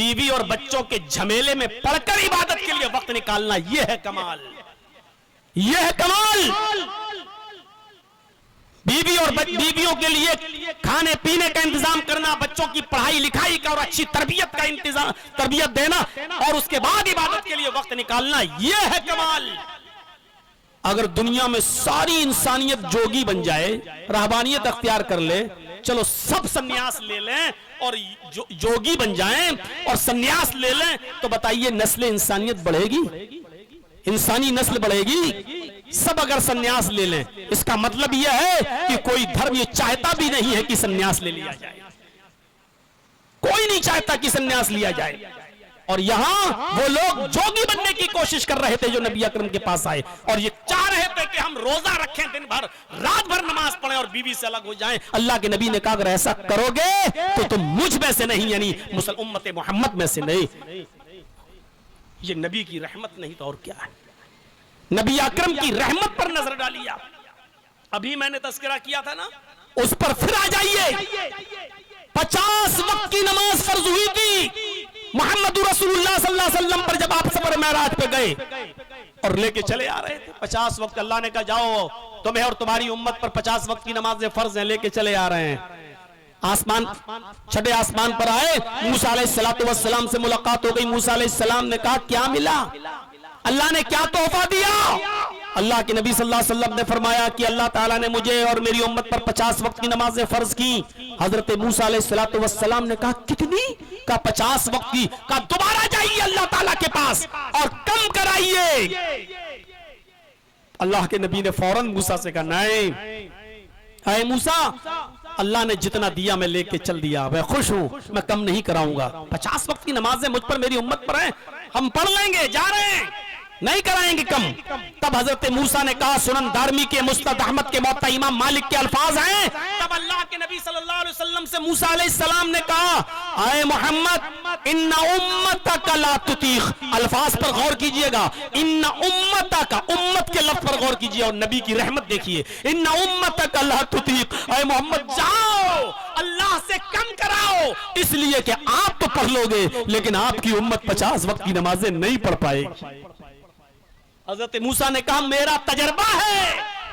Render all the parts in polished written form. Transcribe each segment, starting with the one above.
बीवी और बच्चों के झमेले में पड़कर इबादत के लिए वक्त निकालना, यह है कमाल, यह है कमाल। बीवियों के लिए खाने पीने का इंतजाम करना, बच्चों की पढ़ाई लिखाई का और अच्छी तरबियत का इंतजाम, तरबियत देना, और उसके बाद इबादत के लिए वक्त निकालना, यह है कमाल। अगर दुनिया में सारी इंसानियत जोगी बन जाए, रहबानियत अख्तियार कर ले, चलो सब सन्यास ले लें और जोगी बन जाएं और सन्यास ले लें, तो बताइए नस्ल इंसानियत बढ़ेगी? इंसानी नस्ल बढ़ेगी? सब अगर सन्यास ले लें, इसका मतलब यह है कि कोई धर्म ये चाहता भी नहीं है कि सन्यास ले लिया जाए, कोई नहीं चाहता कि सन्यास लिया जाए। और यहां वो लोग जोगी बनने की कोशिश कर रहे थे जो नबी अकरम के पास आए, और ये चाह रहे थे कि हम रोजा रखें, दिन भर रात भर नमाज पढ़ें और बीवी से अलग हो जाएं। अल्लाह के नबी ने कहा अगर ऐसा करोगे तो तुम मुझ में से नहीं, यानी मुसलमान उम्मत मोहम्मद में से नहीं। ये नबी की रहमत नहीं तो और क्या है? नबी अकरम की रहमत पर नजर डालिए आप। अभी मैंने तस्करा किया था ना, उस पर फिर आ जाइए। 50 वक्त की नमाज फर्ज हुई थी मोहम्मद रसूलुल्लाह सल्लल्लाहु अलैहि वसल्लम पर जब आप सफर मेराज पे गए और लेके चले आ रहे थे। 50 वक्त अल्लाह ने कहा जाओ, तुम्हें और तुम्हारी उम्मत पर 50 वक्त की नमाजें फर्ज हैं, लेके चले आ रहे हैं। आसमान, छठे आसमान पर आए, मूसा अलैहिस्सलातु वस्सलाम से मुलाकात हो गई। मूसा अलैहिस्सलाम ने कहा क्या मिला, अल्लाह ने क्या तोहफा दिया? अल्लाह के नबी सल्लल्लाहु अलैहि वसल्लम ने फरमाया कि अल्लाह ताला ने मुझे और मेरी उम्मत पर 50 वक्त की नमाजें फर्ज की। हजरत मूसा अलैहिस्सलातु वस्सलाम ने कहा कितनी? का 50 वक्त की। का दोबारा जाइए अल्लाह ताला के पास और कम कराइए। अल्लाह के नबी ने फौरन मूसा से कहा नहीं, ऐ मूसा, अल्लाह ने जितना दिया मैं लेके चल दिया, मैं खुश हूं, मैं कम नहीं कराऊंगा। 50 वक्त की नमाजें मुझ पर, मेरी उम्मत पर है, हम पढ़ लेंगे, जा रहे हैं, नहीं कराएंगे कम। तब हजरत मूसा ने कहा, सुनन दारमी के, मुस्नद अहमद के, मुअत्ता इमाम मालिक के अल्फाज हैं। तब अल्लाह के नबी सल्लल्लाहु अलैहि वसल्लम से मूसा अलैहिस्सलाम ने कहा, आए मोहम्मद इन्ना उम्मतक ला तुतीख। अल्फाज पर गौर कीजिएगा, इन्ना उम्मतक, उम्मत के लफ्ज पर गौर कीजिए और नबी की रहमत देखिए। इन्ना उम्मतक ला तुतीख, आए मोहम्मद जाओ अल्लाह से कम कराओ, इसलिए कि आप तो पढ़ लोगे लेकिन आपकी उम्मत 50 वक्त की नमाजें नहीं पढ़ पाएगी। हजरत मूसा ने कहा मेरा तजर्बा है,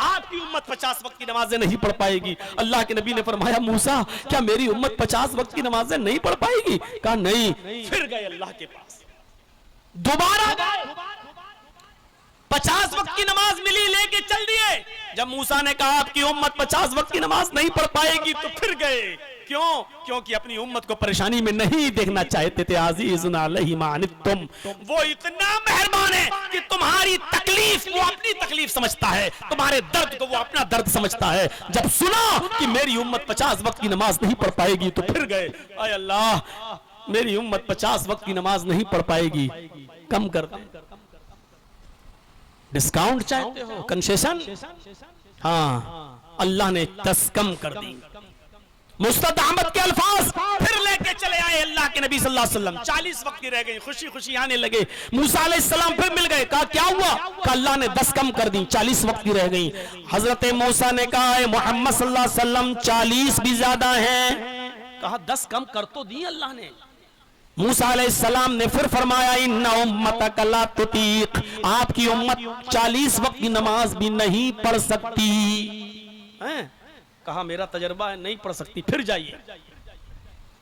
आपकी उम्मत 50 वक्त की नमाजें नहीं पढ़ पाएगी। अल्लाह के नबी ने फरमाया मूसा क्या मेरी उम्मत 50 वक्त की नमाजें नहीं पढ़ पाएगी? कहा नहीं। फिर गए अल्लाह के पास, दोबारा गए, 50 वक्त की नमाज मिली, लेके चल दिए। जब मूसा ने कहा आपकी उम्मत 50 वक्त की नमाज नहीं पढ़ पाएगी, तो फिर गए। क्यों? क्योंकि अपनी उम्मत को परेशानी में नहीं देखना चाहते थे। अज़ीज़ुन अलैहि मा अनित्तुम, वो इतना मेहरबान है कि तुम्हारी तकलीफ वो अपनी तकलीफ समझता है, तुम्हारे दर्द को वो अपना दर्द समझता है। जब सुना कि मेरी उम्मत 50 वक्त की नमाज नहीं पढ़ पाएगी, तो फिर गए, आय अल्लाह मेरी उम्मत 50 वक्त की नमाज नहीं पढ़ पाएगी, कम कर दे। डिस्काउंट चाहते हो, कंसेशन? हाँ, अल्लाह ने 10 कम कर दी। मुस्नद अहमद के अल्फाज फिर लेके चले आए अल्लाह के नबी सल्लल्लाहु अलैहि वसल्लम। 40 वक्त की रह गई, खुशी खुशी आने लगे। मूसा अलैहिस्सलाम फिर मिल गए, कहा क्या हुआ? कहा अल्लाह ने 10 कम कर दी, 40 वक्त की रह गई। हजरत मूसा ने कहा मोहम्मद सल्लल्लाहु अलैहि वसल्लम 40 भी ज्यादा हैं। कहा 10 कम कर तो दी अल्लाह ने। मूसा अलैहिस्सलाम ने फिर फरमाया इन्ना उम्मतक ला तुतीक, आपकी उम्मत 40 वक्त की नमाज भी नहीं पढ़ सकती है। कहा मेरा तजर्बा है, नहीं पढ़ सकती। फिर जाइए।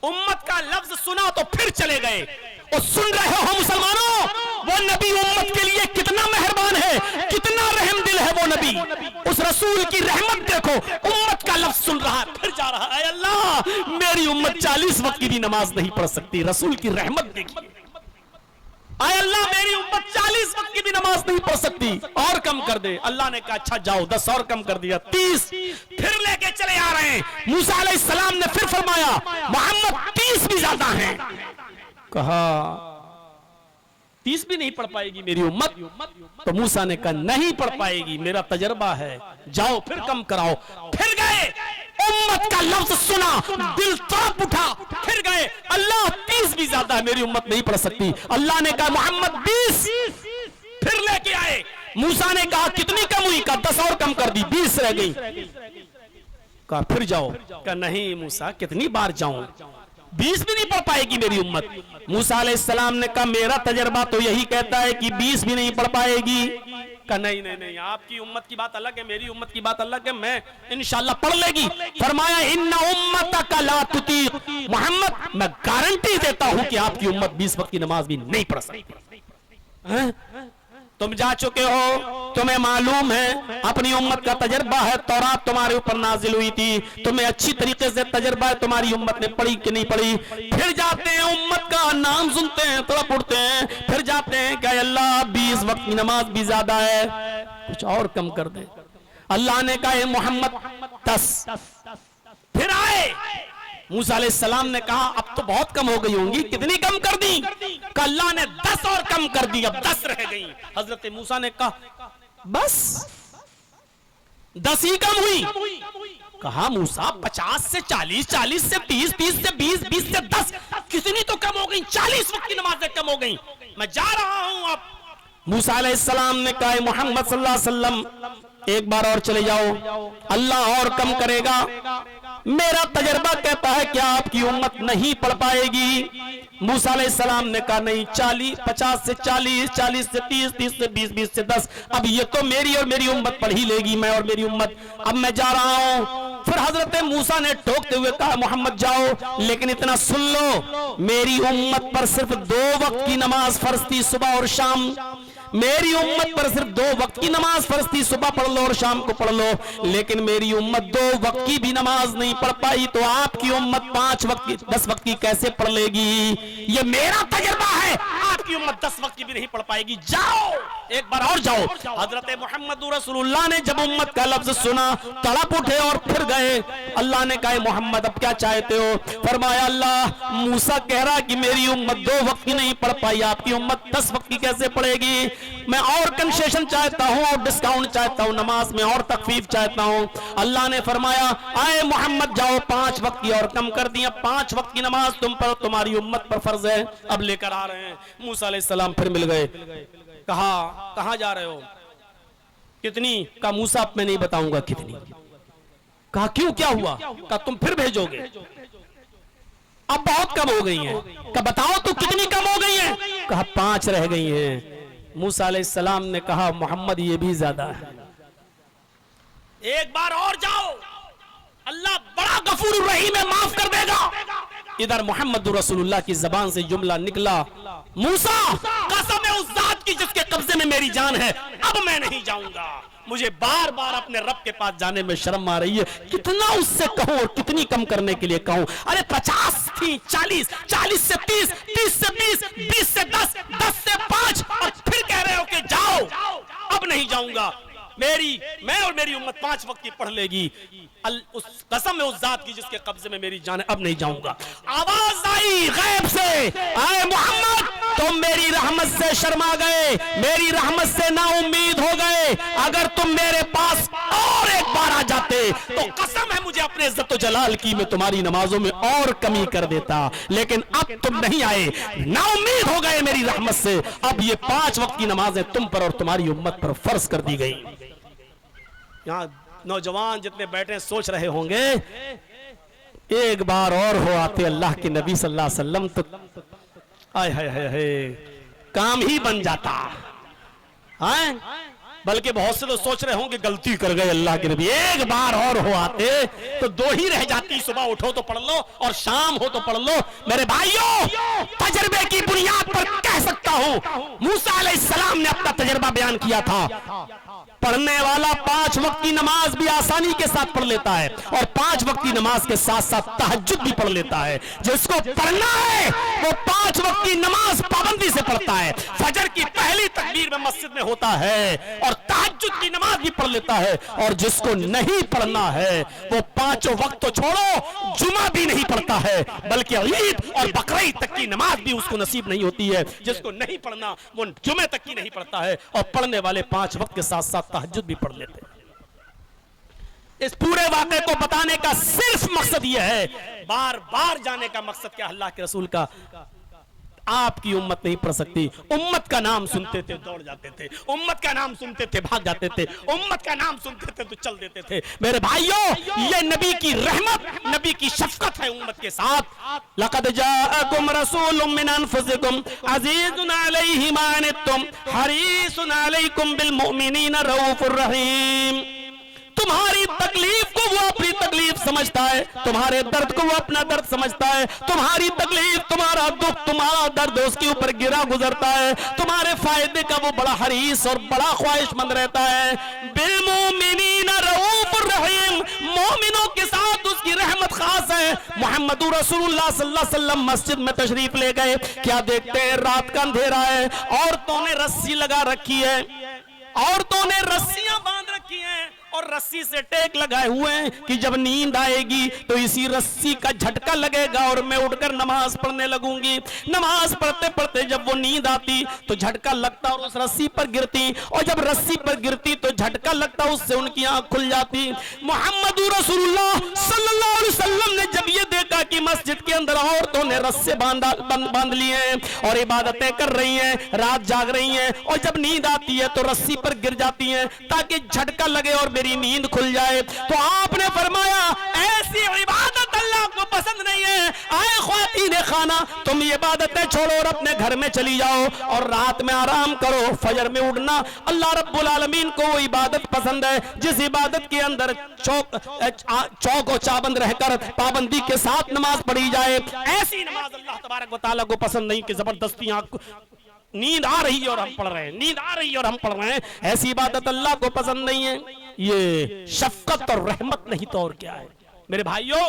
उम्मत का लफ्ज सुना तो फिर चले गए। और सुन रहे हो मुसलमानों, वो नबी उम्मत के लिए कितना मेहरबान है, कितना रहम दिल है वो नबी। उस रसूल की रहमत देखो, उम्मत का लफ्ज सुन रहा है, फिर जा रहा है। अल्लाह मेरी उम्मत 40 वक्त की भी नमाज नहीं पढ़ सकती, रसूल की रहमत देखिए। आय अल्लाह मेरी उम्मत 40 वक्त की भी नमाज नहीं पढ़ सकती, और कम कर दे। अल्लाह ने कहा अच्छा जाओ, 10 और कम कर दिया, 30। फिर लेके चले आ रहे हैं। मूसा अलैहिस्सलाम ने फिर फरमाया मोहम्मद 30 भी ज्यादा हैं। कहा 30 भी नहीं पढ़ पाएगी मेरी उम्मत? तो मूसा ने कहा नहीं पढ़ पाएगी, मेरा तजर्बा है, जाओ फिर कम कराओ। फिर गए, उम्मत का लफ्ज सुना, दिल तड़प उठा, फिर गए। अल्लाह 30 भी ज्यादा है, मेरी उम्मत नहीं पढ़ सकती। अल्लाह ने कहा मोहम्मद 20। फिर लेके आए। मूसा ने कहा कितनी कम हुई? कहा 10 और कम कर दी, 20 रह गई। कहा फिर जाओ। कहा नहीं मूसा कितनी बार जाऊं, 20 भी नहीं पढ़ पाएगी मेरी उम्मत। मूसा अलैहिस्सलाम ने कहा मेरा तजर्बा तो यही कहता है कि 20 भी नहीं पढ़ पाएगी। कहा नहीं नहीं नहीं, आपकी उम्मत की बात अलग है, मेरी उम्मत की बात अलग है, मैं इंशाल्लाह पढ़ लेगी। फरमाया इन्ना उम्मतक ला तुतीक, मोहम्मद मैं गारंटी देता हूं कि आपकी उम्मत 20 वक्त की नमाज भी नहीं पढ़ सकती। तुम जा चुके हो, तुम्हें मालूम है, अपनी उम्मत का तजर्बा है, तौरात तुम्हारे ऊपर नाजिल हुई थी, तुम्हें अच्छी तरीके से तजर्बा है, तुम्हारी उम्मत ने पढ़ी कि नहीं पढ़ी। फिर जाते हैं उम्मत का नाम सुनते हैं, तड़प उठते हैं, फिर जाते हैं कि अल्लाह 20 वक्त की नमाज भी ज्यादा है, कुछ और कम कर दे। अल्लाह ने कहा मोहम्मद 10। फिर आए मूसा अलैहिस्सलाम ने कहा अब तो बहुत कम हो गई होंगी, कितनी कम कर दी? अल्लाह ने 10 और कम कर दी, अब 10 रह गई। हजरत मूसा ने कहा बस 10 ही कम हुई। कहा मूसा 50 से 40, 40 से 30, 30 से 20, 20 से 10, कितनी तो कम हो गई, 40 वक्त की नमाजें कम हो गई, मैं जा रहा हूं। अब मूसा अलैहिस्सलाम ने कहा मोहम्मद सल्लल्लाहु अलैहि वसल्लम एक बार और चले जाओ, अल्लाह और कम करेगा। मेरा तजर्बा कहता है कि आपकी उम्मत नहीं पढ़ पाएगी। मूसा अलैहिस्सलाम ने कहा नहीं, 40, 50 से 40, 40 से 30, 30 से 20, 20 से 10, अब ये तो मेरी और मेरी उम्मत पढ़ ही लेगी, मैं और मेरी उम्मत, अब मैं जा रहा हूं। फिर हजरत मूसा ने टोकते हुए कहा मोहम्मद जाओ, लेकिन इतना सुन लो, मेरी उम्मत पर सिर्फ 2 वक्त की नमाज फर्ज थी, सुबह और शाम। मेरी उम्मत पर सिर्फ 2 वक्त की नमाज फर्ज थी, सुबह पढ़ लो और शाम को पढ़ लो, लेकिन मेरी उम्मत 2 वक्त की भी नमाज नहीं पढ़ पाई, तो आपकी उम्मत 5 वक्त की, 10 वक्त की कैसे पढ़ लेगी? ये मेरा तजर्बा है, आपकी उम्मत 10 वक्त की भी नहीं पढ़ पाएगी, जाओ एक बार और जाओ। हजरत मोहम्मद रसूलुल्लाह ने जब उम्मत का लफ्ज सुना तड़प उठे और फिर गए। अल्लाह ने कहा मोहम्मद अब क्या चाहते हो? फरमाया अल्लाह मूसा कह रहा कि मेरी उम्मत 2 वक्त की नहीं पढ़ पाई, आपकी उम्मत 10 वक्त की कैसे पढ़ेगी? मैं और कंसेशन चाहता हूं और डिस्काउंट चाहता हूं, नमाज में और तखफीफ चाहता हूं। अल्लाह ने फरमाया आए मोहम्मद जाओ, 5 वक्त की और कम कर दिया, 5 वक्त की नमाज तुम पर, तुम्हारी उम्मत पर फर्ज है, अब लेकर आ रहे हैं। मूसा अलैहिस्सलाम फिर मिल गए, कहा कहां जा रहे हो? कितनी? का मूसा मैं नहीं बताऊंगा कितनी। कहा क्यों, क्या हुआ? कहा तुम फिर भेजोगे, अब बहुत कम हो गई हैं। कहा बताओ तो कितनी कम हो गई हैं? कहा 5 रह गई हैं। मूसा अलैहिस्सलाम ने कहा मोहम्मद ये भी ज्यादा है, एक बार और जाओ, अल्लाह बड़ा गफूर रहीम है, माफ कर देगा। इधर मोहम्मद रसूलुल्लाह की जबान से जुमला निकला, मूसा कसम है उस जात की जिसके कब्जे में मेरी जान है, अब मैं नहीं जाऊंगा, मुझे बार बार अपने रब के पास जाने में शर्म आ रही है, कितना उससे कहूं और कितनी कम करने के लिए कहूं? अरे 50 थी, 40, 40 से 30, 30 से 20, 20 से 10, 10 से 5, और फिर कह रहे हो कि जाओ, अब नहीं जाऊंगा, मैं और मेरी उम्मत 5 वक्त की पढ़ लेगी, उस कसम है उस जात की जिसके कब्जे में मेरी जान है, अब नहीं जाऊंगा। आवाज आई गैब से, आए मोहम्मद तुम मेरी रहमत से शर्मा गए, मेरी रहमत से ना उम्मीद हो गए, अगर तुम मेरे पास और एक बार आ जाते तो कसम है मुझे अपने इज्जत व जलाल की, मैं तुम्हारी नमाजों में और कमी कर देता, लेकिन अब तुम नहीं आए, ना उम्मीद हो गए मेरी रहमत से, अब ये 5 वक्त की नमाजें तुम पर और तुम्हारी उम्मत पर फर्ज कर दी गई। यहां नौजवान जितने बैठे सोच रहे होंगे एक बार और हो आते अल्लाह के नबी सल्लल्लाहु अलैहि वसल्लम तो आय हाय हाय हाय काम ही बन जाता है। बल्कि बहुत से लोग सोच रहे होंगे गलती कर गए अल्लाह के नबी, एक बार और हो आते तो 2 ही रह जाती, सुबह उठो तो पढ़ लो और शाम हो तो पढ़ लो। मेरे भाइयों तजर्बे की बुनियाद पर कह सकता हूं मूसा अलैहिस्सलाम ने अपना तजर्बा बयान किया था। पढ़ने वाला 5 वक्त की नमाज भी आसानी के साथ पढ़ लेता है और 5 वक्त की नमाज के साथ साथ तहज्जुद भी पढ़ लेता है। जिसको पढ़ना है वो 5 वक्त की नमाज पाबंदी से पढ़ता है, फजर की पहली तकबीर में मस्जिद में होता है और तहज्जुद की नमाज भी पढ़ लेता है। और जिसको नहीं पढ़ना है वो 5 वक्त तो छोड़ो, जुमा भी नहीं पढ़ता है, बल्कि ईद और बकरीद तक की नमाज भी उसको नसीब नहीं होती है। जिसको नहीं पढ़ना वो जुमे तक की नहीं पढ़ता है, और पढ़ने वाले 5 वक्त के साथ साथ तहज्जुद भी पढ़ लेते हैं। इस पूरे वाक़े को बताने का सिर्फ मकसद यह है, बार बार जाने का मकसद क्या, अल्लाह के रसूल का आपकी उम्मत नहीं पढ़ सकती। उम्मत का नाम सुनते थे दौड़ जाते थे, उम्मत का नाम सुनते थे भाग जाते थे, उम्मत का नाम सुनते थे तो चल देते थे। मेरे भाइयों, ये नबी की रहमत, नबी की शफकत है उम्मत के साथ। लक़द जाअकुम रसूलुम मिन अनफुसिकुम अज़ीज़ुन अलैहि मा अनित्तुम हरीसुन अलैकुम बिल मुमिनीना रऊफुर रहीम। तुम्हारी तकलीफ को वो अपनी तकलीफ समझता है, तुम्हारे दर्द को वो अपना दर्द समझता है, तुम्हारी तकलीफ, तुम्हारा दुख, तुम्हारा दर्द उसके ऊपर गिरा गुजरता है, तुम्हारे फायदे का वो बड़ा हरीस और बड़ा ख्वाहिशमंद रहता है। बिल मुमिनीना रऊफुर रहीम, मोमिनों के साथ उसकी रहमत खास है। मोहम्मद रसूलुल्लाह सल्लल्लाहु अलैहि वसल्लम मस्जिद में तशरीफ ले गए, क्या देखते हैं, रात का अंधेरा है, औरतों ने रस्सी लगा रखी है, औरतों ने रस्सियां बांध रखी हैं और रस्सी से टेक लगाए हुए हैं कि जब नींद आएगी तो इसी रस्सी का झटका लगेगा और मैं उठकर नमाज पढ़ने लगूंगी। नमाज पढ़ते पढ़ते जब वो नींद आती तो झटका लगता और उस रस्सी पर गिरती, और जब रस्सी पर गिरती तो झटका लगता, उससे उनकी आंख खुल जाती। मोहम्मद रसूलुल्लाह सल्लल्लाहु अलैहि वसल्लम ने जब ये देखा कि मस्जिद के अंदर औरतों ने रस्से बांध लिए हैं और इबादतें कर रही हैं, रात जाग रही हैं, और जब नींद आती है तो रस्सी पर गिर जाती हैं ताकि झटका लगे और नींद खुल जाए, तो आपने फरमाया ऐसी इबादत अल्लाह को पसंद नहीं है। आए ख्वातीन खाना, तुम ये इबादतें छोड़ो और अपने घर में चली जाओ और रात में आराम करो, फजर में उठना। अल्लाह रब्बुल आलमीन को वो इबादत पसंद है जिस इबादत के अंदर चौक और चाबंद रहकर पाबंदी के साथ नमाज पढ़ी जाए। ऐसी नमाज अल्लाह तबारक व तआला को पसंद नहीं कि जबरदस्ती आंख, नींद आ रही है और हम पढ़ रहे हैं, नींद आ रही है और हम पढ़ रहे हैं, ऐसी इबादत अल्लाह को पसंद नहीं है। ये शफकत और रहमत नहीं तो और क्या है। मेरे भाइयों,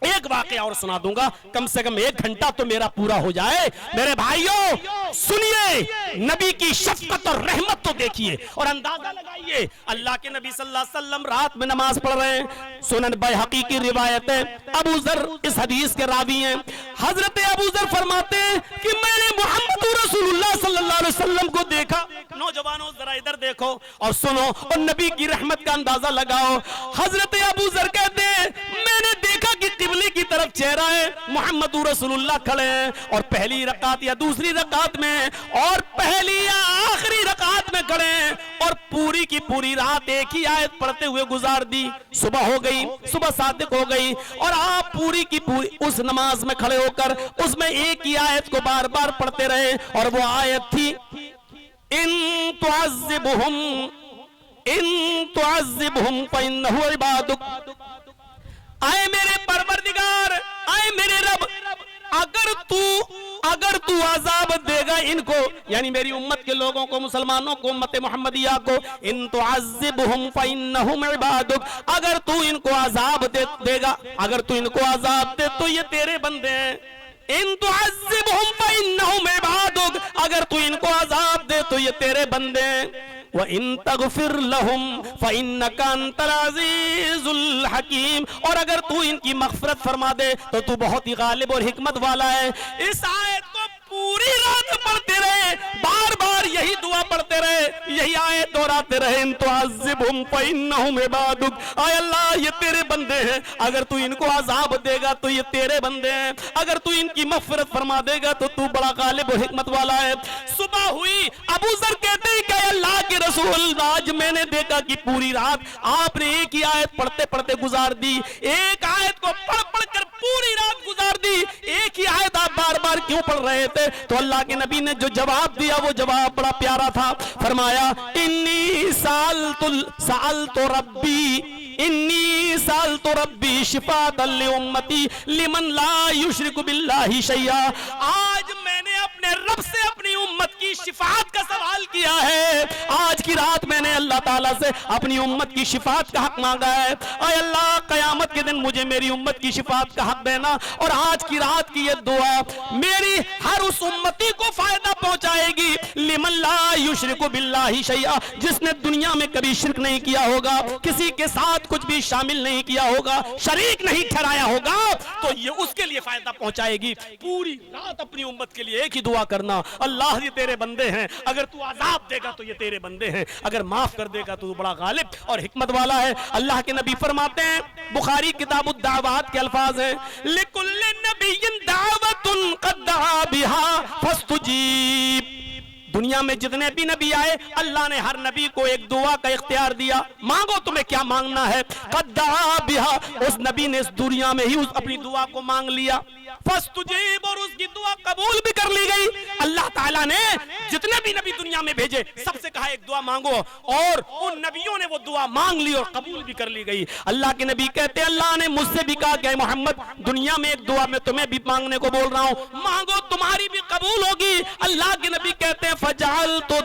एक वाकया और सुना दूंगा, कम से कम 1 घंटा तो मेरा पूरा हो जाए। मेरे भाइयों सुनिए, नबी की शफकत और रहमत तो देखिए और अंदाजा लगाइए। अल्लाह के नबी सल्लल्लाहु अलैहि वसल्लम रात में नमाज पढ़ रहे हैं। सुनन बैहकी की रिवायत है, अबू ज़र इस हदीस के रावी हैं। हजरत अबू ज़र फरमाते हैं कि मैंने मोहम्मद रसूलुल्लाह सल्लल्लाहु अलैहि वसल्लम को देखा। नौजवानों जरा इधर देखो और सुनो और नबी की रहमत का अंदाजा लगाओ। हजरत अबू ज़र कहते हैं मैंने देखा कि किबले की तरफ चेहरा है, मोहम्मद रसूलुल्लाह खड़े हैं और पहली रकात या दूसरी रकात में और पहली या आखिरी रकात में खड़े हैं और पूरी की पूरी रात एक ही आयत पढ़ते हुए गुजार दी। सुबह हो गई, सुबह सादिक हो गई और आप पूरी की पूरी उस नमाज में खड़े होकर उसमें एक ही आयत को बार बार पढ़ते रहे और वो आयत थी इन तुअज़्ज़िबहुम फ़इन्नहु इबादुक। आए मेरे परवरदिगार, आए मेरे रब, अगर तू अजाब देगा इनको, यानी मेरी उम्मत के लोगों को, मुसलमानों को, उम्मत मुहम्मदिया को, इन तुअज़्ज़िबहुम फ़इन्नहुम इबादुक, अगर तू इनको अजाब देगा, अगर तू इनको अजाब दे तो ये तेरे बंदे हैं। इन तुअज़्ज़िबहुम फ़इन्नहुम इबादुक, अगर तू इनको अजाब दे तो ये तेरे बंदे हैं। व इन तगफिर लहुम फ़इन्नका अंतल अज़ीज़ुल हकीम, और अगर तू इनकी मग़फ़िरत फरमा दे तो तू बहुत ही गालिब और हिकमत वाला है। इस आयत को पूरी रात पढ़ते रहे, बार बार यही दुआ पढ़ते रहे, यही आयत दोहराते रहे, इन तुअज़्ज़िबहुम फ़इन्नहुम इबादुक। आय अल्लाह ये तेरे बंदे हैं, अगर तू इनको अजाब देगा तो ये तेरे बंदे हैं, अगर तू इनकी मग़फ़िरत फरमा देगा तो तू बड़ा गालिब और हिकमत वाला है। सुबह हुई, अबू ज़र कहते हैं कि अल्लाह के रसूल, आज मैंने देखा कि पूरी रात आपने एक ही आयत पढ़ते पढ़ते गुजार दी, एक आयत को पढ़ पढ़ कर पूरी रात गुजार दी, एक ही आयत आप बार बार क्यों पढ़ रहे थे? तो अल्लाह के नबी ने जो जवाब दिया वो जवाब बड़ा प्यारा था। फरमाया इन्नी सअलतु रब्बी शिफाअतन लिउम्मती लिमन ला युशरिकु बिल्लाहि शैआ। आज मैंने अपने रब से अपनी उम्मत की शिफाअत का सवाल किया है। आज की रात मैंने अल्लाह ताला से अपनी उम्मत की शिफाअत का हक मांगा है। ऐ अल्लाह, कयामत के दिन मुझे मेरी उम्मत की शिफाअत का हक देना। और आज की रात की ये दुआ मेरी हर उस उम्मती को फायदा पहुंचाएगी, लिमन ला युशरिकु बिल्लाहि शैआ, जिसने दुनिया में कभी शिर्क नहीं किया होगा, किसी के साथ कुछ भी शामिल नहीं किया होगा, शरीक नहीं ठहराया होगा, तो ये उसके लिए फायदा पहुंचाएगी। पूरी रात अपनी उम्मत के लिए एक ही दुआ करना, अल्लाह ये तेरे बंदे हैं, अगर तू अजाब देगा तो ये तेरे बंदे हैं, अगर माफ कर देगा तो तू बड़ा गालिब और हिकमत वाला है। अल्लाह के नबी फरमाते हैं, बुखारी किताबुद दावात के अल्फाज हैं, लिकुल्लि नबिय्यिन दावत दावतुन क़द दआ बिहा फस्तुजीब। दुनिया में जितने भी नबी आए अल्लाह ने हर नबी को एक दुआ का इख्तियार दिया, मांगो तुम्हें क्या मांगना है। क़द दआ बिहा, उस नबी ने इस दुनिया में ही उस अपनी दुआ को मांग लिया। फस्तुजीब, और उसकी दुआ कबूल भी कर ली गई। अल्लाह ताला ने जितने भी नबी दुनिया में भेजे सबसे कहा एक दुआ मांगो, और उन नबियों ने वो दुआ मांग ली और कबूल भी कर ली गई। अल्लाह के नबी कहते हैं अल्लाह ने मुझसे भी कहा कि मोहम्मद दुनिया में एक दुआ मैं तुम्हें भी मांगने को बोल रहा हूँ, मांगो तुम्हारी भी कबूल होगी। अल्लाह के नबी कहते हैं फजअलतु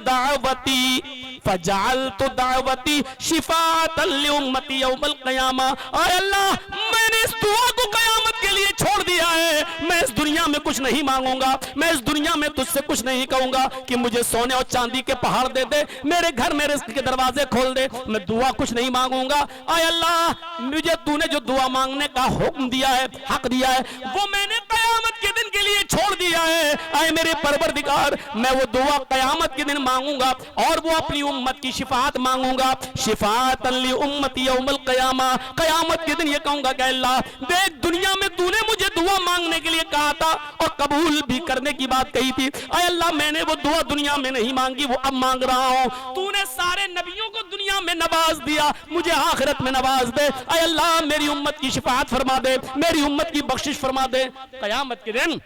दावती शिफाअतन लिउम्मती यौमल क़यामा। आय अल्लाह, मैंने इस दुआ को कयामत के लिए छोड़ दिया है। मैं इस दुनिया में कुछ नहीं मांगूंगा, मैं इस दुनिया में तुझसे कुछ नहीं कहूंगा कि मुझे सोने और चांदी के पहाड़ दे दे, मेरे घर में रिज़्क़ के दरवाजे खोल दे, मैं दुआ कुछ नहीं मांगूंगा। आय अल्लाह, मुझे तूने जो दुआ मांगने का हुक्म दिया है, हक दिया है, वो मैंने कयामत के दिन के लिए छोड़ दिया है। आय मेरे परवरदिगार, मैं वो दुआ कयामत के दिन मांगूंगा और वो अपनी उम्मत की शिफाअत मांगूंगा। शिफाअतन लि उम्मती यौमल क़यामा, कयामत के दिन ये कहूंगा कि अल्लाह देख, दुनिया में तूने मुझे दुआ मांगने के लिए कहा था और कबूल भी करने की बात कही थी। आय अल्लाह, मैंने वो दुआ दुनिया में नहीं मांगी, वो अब मांग रहा हूँ। तूने सारे नबियों को दुनिया में नवाज दिया, मुझे आखिरत में नवाज दे। आय अल्लाह, मेरी उम्मत की शिफाअत फरमा दे, मेरी उम्मत की बख्शिश फरमा दे। कयामत के दिन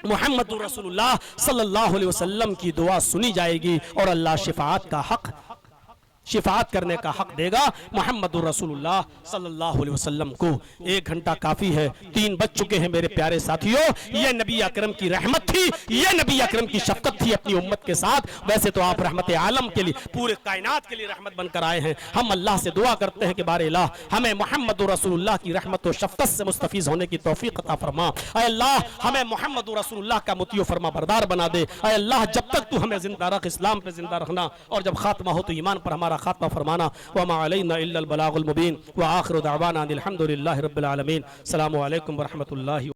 मुहम्मदुर रसूलुल्लाह सल्लल्लाहु अलैहि वसल्लम की दुआ सुनी जाएगी और अल्लाह शिफाअत करने का हक देगा मुहम्मदुर रसूलुल्लाह सल्लल्लाहु अलैहि वसल्लम को। 1 घंटा काफी है, 3 बज चुके हैं मेरे प्यारे साथियों। ये नबी अकरम की रहमत थी, ये नबी अकरम की शफकत थी अपनी उम्मत के साथ। वैसे तो आप रहमत आलम के लिए, पूरे कायनात के लिए रहमत बनकर आए हैं। हम अल्लाह से दुआ करते हैं कि बारे इलाह हमें मुहम्मदुर रसूलुल्लाह की रहमत और शफकत से मुस्तफीज होने की तौफीक अता फरमा। ऐ अल्लाह, हमें मुहम्मदुर रसूलुल्लाह का मुतियो फरमा बरदार बना दे। ऐ अल्लाह, जब तक तू हमें जिंदा रख, इस्लाम पे जिंदा रखना, और जब खात्मा हो तो ईमान पर हमारा खात्मा फरमाना। वमा अलैना इल्लल बलागुल मुबीन व आखिरु दावाना अनिल हम्दुलिल्लाहि रब्बिल आलमीन। अस्सलामु अलैकुम व रहमतुल्लाहि।